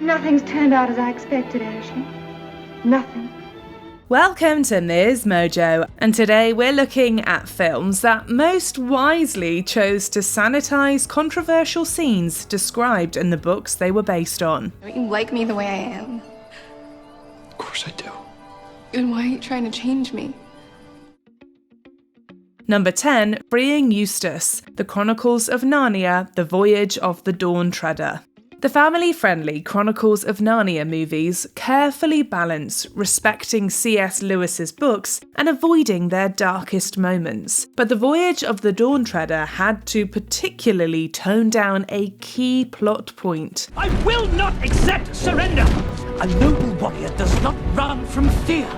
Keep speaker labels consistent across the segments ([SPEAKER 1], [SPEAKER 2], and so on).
[SPEAKER 1] Nothing's turned out as I expected, Ashley. Nothing.
[SPEAKER 2] Welcome to MsMojo, and today we're looking at films that most wisely chose to sanitize controversial scenes described in the books they were based on.
[SPEAKER 3] Don't you like me the way I am?
[SPEAKER 4] Of course I do.
[SPEAKER 3] Then why are you trying to change me?
[SPEAKER 2] Number 10, Freeing Eustace, The Chronicles of Narnia, The Voyage of the Dawn Treader. The family-friendly Chronicles of Narnia movies carefully balance respecting C.S. Lewis's books and avoiding their darkest moments. But The Voyage of the Dawn Treader had to particularly tone down a key plot point.
[SPEAKER 5] I will not accept surrender! A noble warrior does not run from fear.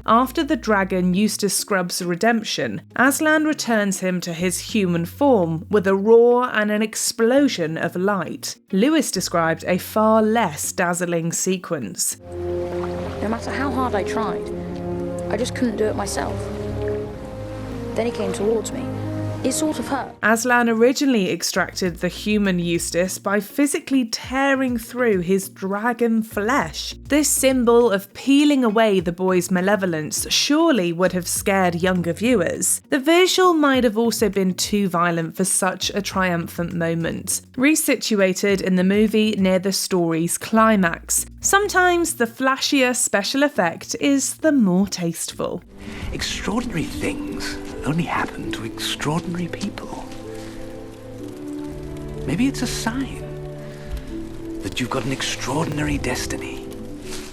[SPEAKER 2] After the dragon Eustace Scrubb's redemption, Aslan returns him to his human form with a roar and an explosion of light. Lewis described a far less dazzling sequence.
[SPEAKER 6] No matter how hard I tried, I just couldn't do it myself. Then he came towards me. It sort of hurt.
[SPEAKER 2] Aslan originally extracted the human Eustace by physically tearing through his dragon flesh. This symbol of peeling away the boy's malevolence surely would have scared younger viewers. The visual might have also been too violent for such a triumphant moment. Resituated in the movie near the story's climax, sometimes the flashier special effect is the more tasteful.
[SPEAKER 5] Extraordinary things only happen to extraordinary people. Maybe it's a sign that you've got an extraordinary destiny.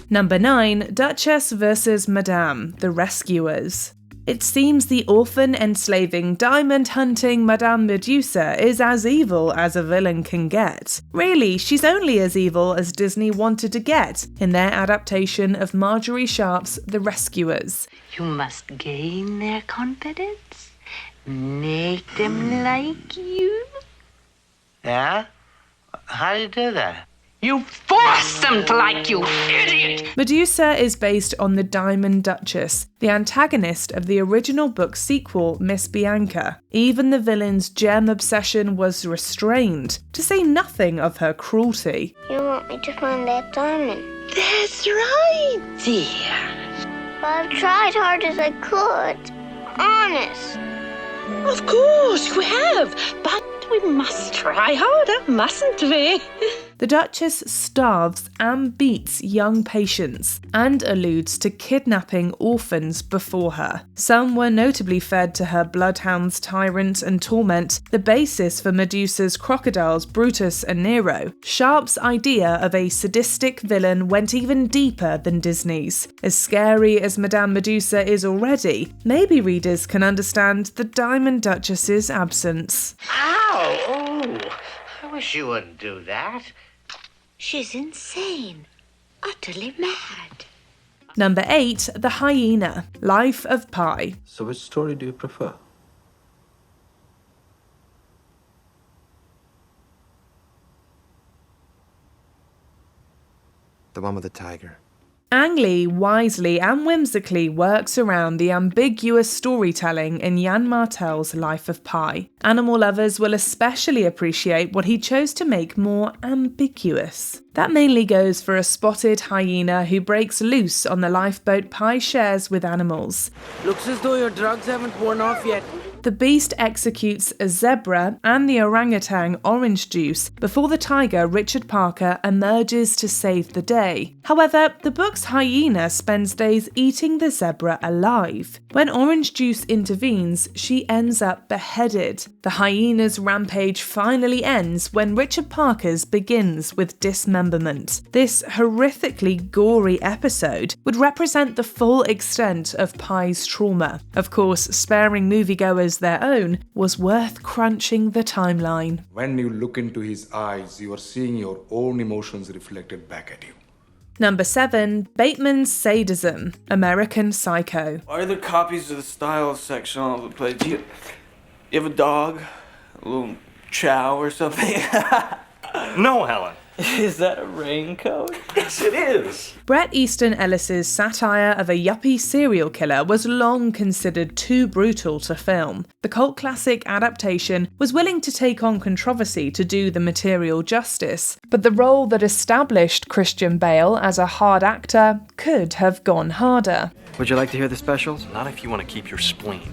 [SPEAKER 2] Number 9, Duchess vs. Madame, The Rescuers. It seems the orphan enslaving, diamond hunting Madame Medusa is as evil as a villain can get. Really, she's only as evil as Disney wanted to get in their adaptation of Marjorie Sharp's The Rescuers.
[SPEAKER 7] You must gain their confidence, make them like you.
[SPEAKER 8] Yeah? How do you do that?
[SPEAKER 7] You force them to like you, idiot!
[SPEAKER 2] Medusa is based on the Diamond Duchess, the antagonist of the original book sequel, Miss Bianca. Even the villain's gem obsession was restrained, to say nothing of her cruelty.
[SPEAKER 9] You want me to find that diamond?
[SPEAKER 7] That's right, dear.
[SPEAKER 9] Well, I've tried hard as I could. Honest.
[SPEAKER 7] Of course you have, but we must try harder, mustn't we?
[SPEAKER 2] The Duchess starves and beats young patients and alludes to kidnapping orphans before her. Some were notably fed to her bloodhounds Tyrant and Torment, the basis for Medusa's crocodiles Brutus and Nero. Sharp's idea of a sadistic villain went even deeper than Disney's. As scary as Madame Medusa is already, maybe readers can understand the Diamond Duchess's absence.
[SPEAKER 8] Ow! Oh, I wish you wouldn't do that.
[SPEAKER 7] She's insane, utterly mad.
[SPEAKER 2] Number 8, The Hyena Life of Pi.
[SPEAKER 4] So which story do you prefer? The one with the tiger.
[SPEAKER 2] Ang Lee wisely and whimsically works around the ambiguous storytelling in Yann Martel's Life of Pi. Animal lovers will especially appreciate what he chose to make more ambiguous. That mainly goes for a spotted hyena who breaks loose on the lifeboat Pi shares with animals.
[SPEAKER 10] Looks as though your drugs haven't worn off yet.
[SPEAKER 2] The beast executes a zebra and the orangutan Orange Juice before the tiger Richard Parker emerges to save the day. However, the book's hyena spends days eating the zebra alive. When Orange Juice intervenes, she ends up beheaded. The hyena's rampage finally ends when Richard Parker's begins with dismemberment. This horrifically gory episode would represent the full extent of Pi's trauma. Of course, sparing moviegoers their own was worth crunching the timeline.
[SPEAKER 11] When you look into his eyes, you are seeing your own emotions reflected back at you.
[SPEAKER 2] Number 7, Bateman's Sadism, American Psycho.
[SPEAKER 10] Why are there copies of the style section all over the place? Do you have a dog? A little chow or something?
[SPEAKER 8] No, Helen.
[SPEAKER 10] Is that a raincoat?
[SPEAKER 5] Yes, it is.
[SPEAKER 2] Bret Easton Ellis's satire of a yuppie serial killer was long considered too brutal to film. The cult classic Adaptation was willing to take on controversy to do the material justice, but the role that established Christian Bale as a hard actor could have gone harder.
[SPEAKER 4] Would you like to hear the specials?
[SPEAKER 12] Not if you want to keep your spleen.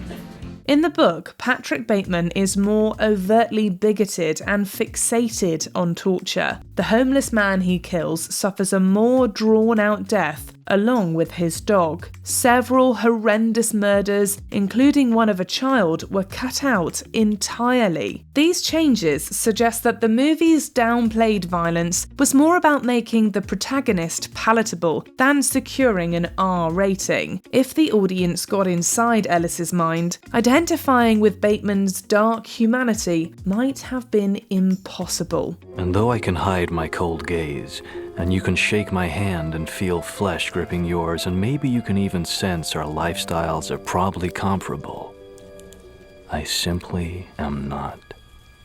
[SPEAKER 2] In the book, Patrick Bateman is more overtly bigoted and fixated on torture. The homeless man he kills suffers a more drawn-out death, along with his dog. Several horrendous murders, including one of a child, were cut out entirely. These changes suggest that the movie's downplayed violence was more about making the protagonist palatable than securing an R rating. If the audience got inside Ellis's mind, identifying with Bateman's dark humanity might have been impossible.
[SPEAKER 12] And though I can hide my cold gaze, and you can shake my hand and feel flesh gripping yours, and maybe you can even sense our lifestyles are probably comparable, I simply am not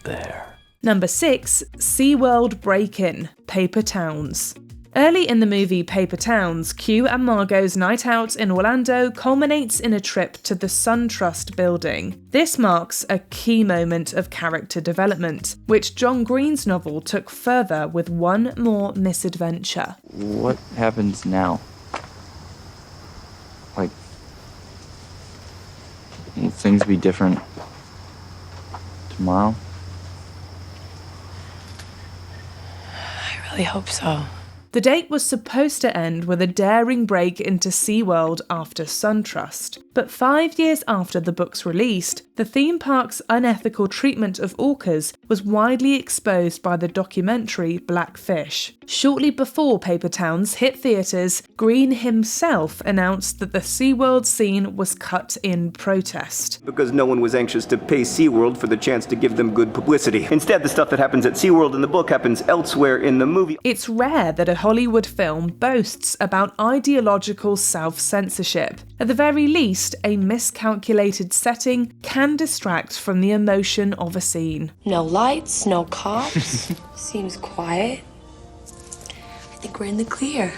[SPEAKER 12] there.
[SPEAKER 2] Number 6. SeaWorld Break-In, Paper Towns. Early in the movie Paper Towns, Q and Margot's night out in Orlando culminates in a trip to the SunTrust building. This marks a key moment of character development, which John Green's novel took further with one more misadventure.
[SPEAKER 13] What happens now? Like, will things be different tomorrow?
[SPEAKER 3] I really hope so.
[SPEAKER 2] The date was supposed to end with a daring break into SeaWorld after SunTrust, but 5 years after the book's released, the theme park's unethical treatment of orcas was widely exposed by the documentary Blackfish. Shortly before Paper Towns hit theatres, Green himself announced that the SeaWorld scene was cut in protest.
[SPEAKER 14] Because no one was anxious to pay SeaWorld for the chance to give them good publicity. Instead, the stuff that happens at SeaWorld in the book happens elsewhere in the movie.
[SPEAKER 2] It's rare that a Hollywood film boasts about ideological self-censorship. At the very least, a miscalculated setting can distract from the emotion of a scene.
[SPEAKER 15] No lights, no cops. Seems quiet. I think we're in the clear.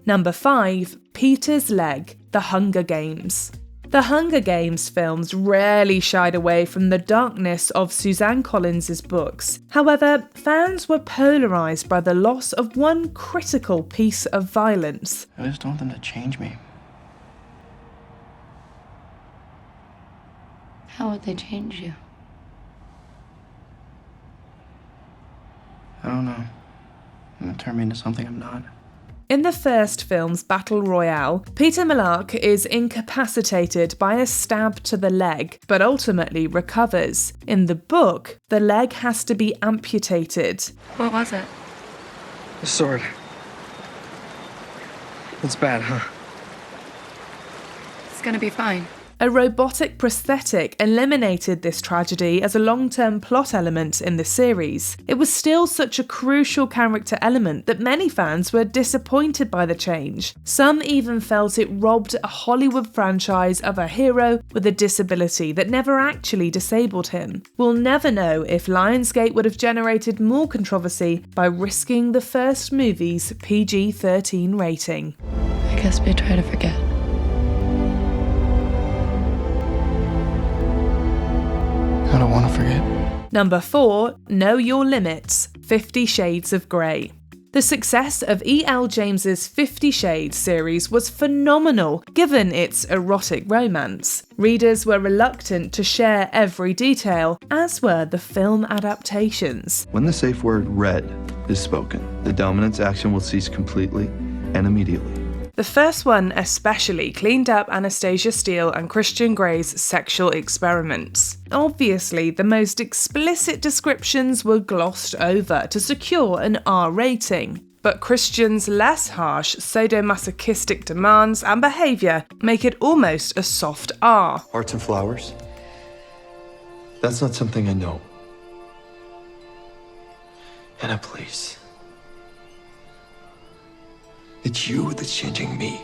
[SPEAKER 2] Number 5. Peter's Leg, The Hunger Games. The Hunger Games films rarely shied away from the darkness of Suzanne Collins's books. However, fans were polarised by the loss of one critical piece of violence.
[SPEAKER 16] I just don't want them to change me.
[SPEAKER 15] How would they change you?
[SPEAKER 16] I don't know. I'm gonna turn me into something I'm not.
[SPEAKER 2] In the first film's Battle Royale, Peter Millark is incapacitated by a stab to the leg, but ultimately recovers. In the book, the leg has to be amputated.
[SPEAKER 3] What was it?
[SPEAKER 16] The sword. It's bad, huh?
[SPEAKER 3] It's gonna be fine.
[SPEAKER 2] A robotic prosthetic eliminated this tragedy as a long-term plot element in the series. It was still such a crucial character element that many fans were disappointed by the change. Some even felt it robbed a Hollywood franchise of a hero with a disability that never actually disabled him. We'll never know if Lionsgate would have generated more controversy by risking the first movie's PG-13 rating.
[SPEAKER 3] I guess we try to forget.
[SPEAKER 16] I don't want to forget.
[SPEAKER 2] Number 4. Know Your Limits, 50 Shades of Grey. The success of E.L. James's 50 Shades series was phenomenal given its erotic romance. Readers were reluctant to share every detail, as were the film adaptations.
[SPEAKER 17] When the safe word red is spoken, the dominance action will cease completely and immediately.
[SPEAKER 2] The first one especially cleaned up Anastasia Steele and Christian Grey's sexual experiments. Obviously, the most explicit descriptions were glossed over to secure an R rating, but Christian's less harsh sadomasochistic demands and behaviour make it almost a soft R.
[SPEAKER 17] Hearts and flowers? That's not something I know. Anna, please. It's you that's changing me.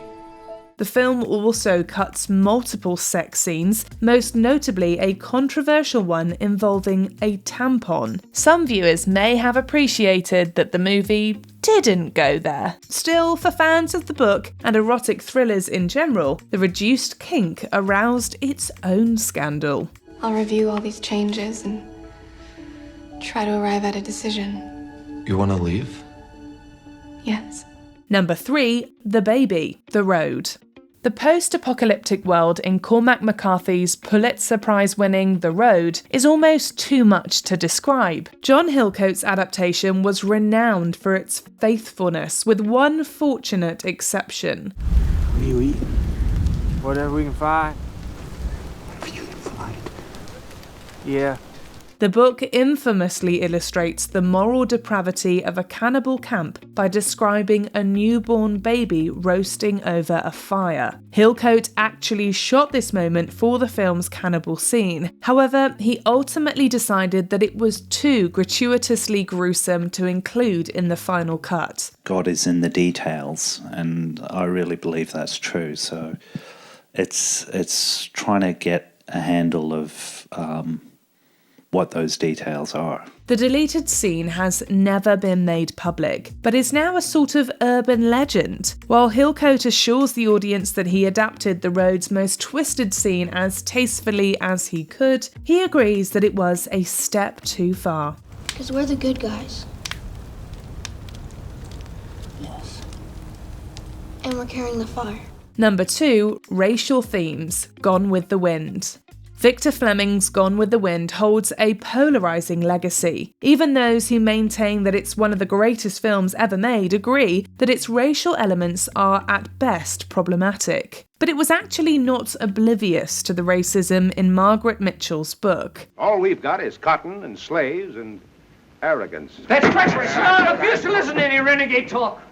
[SPEAKER 2] The film also cuts multiple sex scenes, most notably a controversial one involving a tampon. Some viewers may have appreciated that the movie didn't go there. Still, for fans of the book and erotic thrillers in general, the reduced kink aroused its own scandal.
[SPEAKER 18] I'll review all these changes and try to arrive at a decision.
[SPEAKER 17] You want to leave?
[SPEAKER 18] Yes.
[SPEAKER 2] Number 3, The Baby, The Road. The post-apocalyptic world in Cormac McCarthy's Pulitzer Prize-winning The Road is almost too much to describe. John Hillcoat's adaptation was renowned for its faithfulness, with one fortunate exception.
[SPEAKER 10] What do you eat? Whatever we can find.
[SPEAKER 4] Whatever you can find.
[SPEAKER 10] Yeah.
[SPEAKER 2] The book infamously illustrates the moral depravity of a cannibal camp by describing a newborn baby roasting over a fire. Hillcoat actually shot this moment for the film's cannibal scene. However, he ultimately decided that it was too gratuitously gruesome to include in the final cut.
[SPEAKER 19] God is in the details, and I really believe that's true. So it's trying to get a handle of what those details are.
[SPEAKER 2] The deleted scene has never been made public, but is now a sort of urban legend. While Hillcoat assures the audience that he adapted The Road's most twisted scene as tastefully as he could, he agrees that it was a step too far.
[SPEAKER 9] Because we're the good guys.
[SPEAKER 19] Yes.
[SPEAKER 9] And we're carrying the fire.
[SPEAKER 2] Number 2, Racial Themes, Gone with the Wind. Victor Fleming's Gone with the Wind holds a polarising legacy. Even those who maintain that it's one of the greatest films ever made agree that its racial elements are at best problematic. But it was actually not oblivious to the racism in Margaret Mitchell's book.
[SPEAKER 20] All we've got is cotton and slaves and arrogance.
[SPEAKER 5] That's treacherous! I refuse to listen to any renegade talk!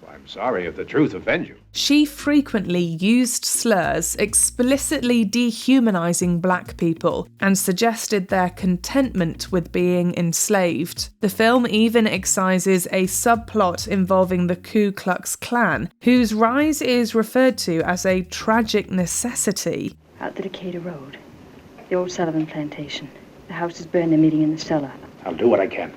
[SPEAKER 20] I'm sorry if the truth offends you.
[SPEAKER 2] She frequently used slurs, explicitly dehumanizing black people, and suggested their contentment with being enslaved. The film even excises a subplot involving the Ku Klux Klan, whose rise is referred to as a tragic necessity.
[SPEAKER 21] Out the Decatur Road, the old Sullivan plantation. The house is burned, they're meeting in the cellar.
[SPEAKER 20] I'll do what I can.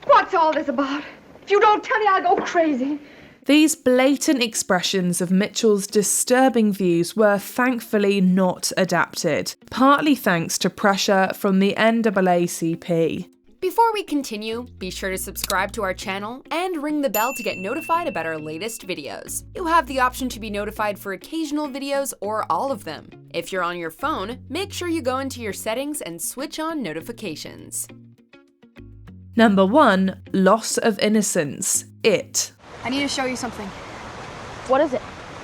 [SPEAKER 1] What's all this about? If you don't tell me, I'll go crazy.
[SPEAKER 2] These blatant expressions of Mitchell's disturbing views were thankfully not adapted, partly thanks to pressure from the NAACP.
[SPEAKER 22] Before we continue, be sure to subscribe to our channel and ring the bell to get notified about our latest videos. You have the option to be notified for occasional videos or all of them. If you're on your phone, make sure you go into your settings and switch on notifications.
[SPEAKER 2] Number 1, Loss of Innocence, It.
[SPEAKER 23] I need to show you something.
[SPEAKER 6] What is it?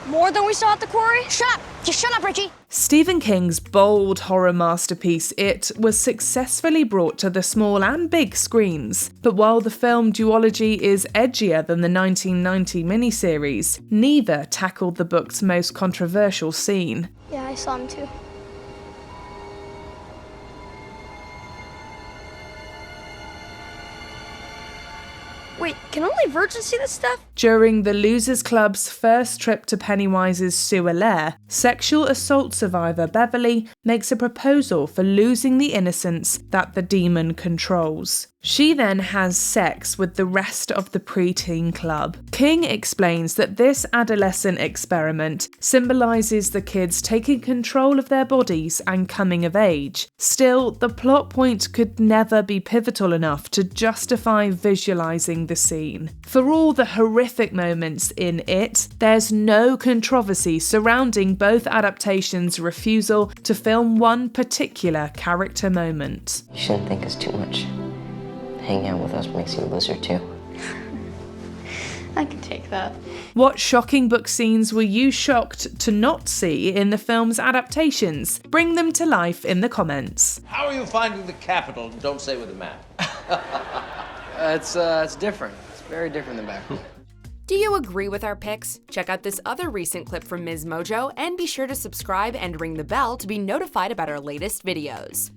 [SPEAKER 23] More than we saw at the quarry?
[SPEAKER 6] Shut up! Just shut up, Richie!
[SPEAKER 2] Stephen King's bold horror masterpiece It was successfully brought to the small and big screens. But while the film duology is edgier than the 1990 miniseries, neither tackled the book's most controversial scene.
[SPEAKER 9] Yeah, I saw him too.
[SPEAKER 23] Wait, can only virgins see this stuff?
[SPEAKER 2] During the Losers Club's first trip to Pennywise's sewer lair, sexual assault survivor Beverly makes a proposal for losing the innocence that the demon controls. She then has sex with the rest of the preteen club. King explains that this adolescent experiment symbolises the kids taking control of their bodies and coming of age. Still, the plot point could never be pivotal enough to justify visualising the scene. For all the horrific moments in It, there's no controversy surrounding both adaptations' refusal to film one particular character moment.
[SPEAKER 3] You shouldn't think us too much. Hanging out with us makes you a loser too.
[SPEAKER 18] I can take that.
[SPEAKER 2] What shocking book scenes were you shocked to not see in the film's adaptations? Bring them to life in the comments.
[SPEAKER 8] How are you finding the capital? Don't say with a map.
[SPEAKER 16] It's different. It's very different than back home.
[SPEAKER 22] Do you agree with our picks? Check out this other recent clip from MsMojo and be sure to subscribe and ring the bell to be notified about our latest videos.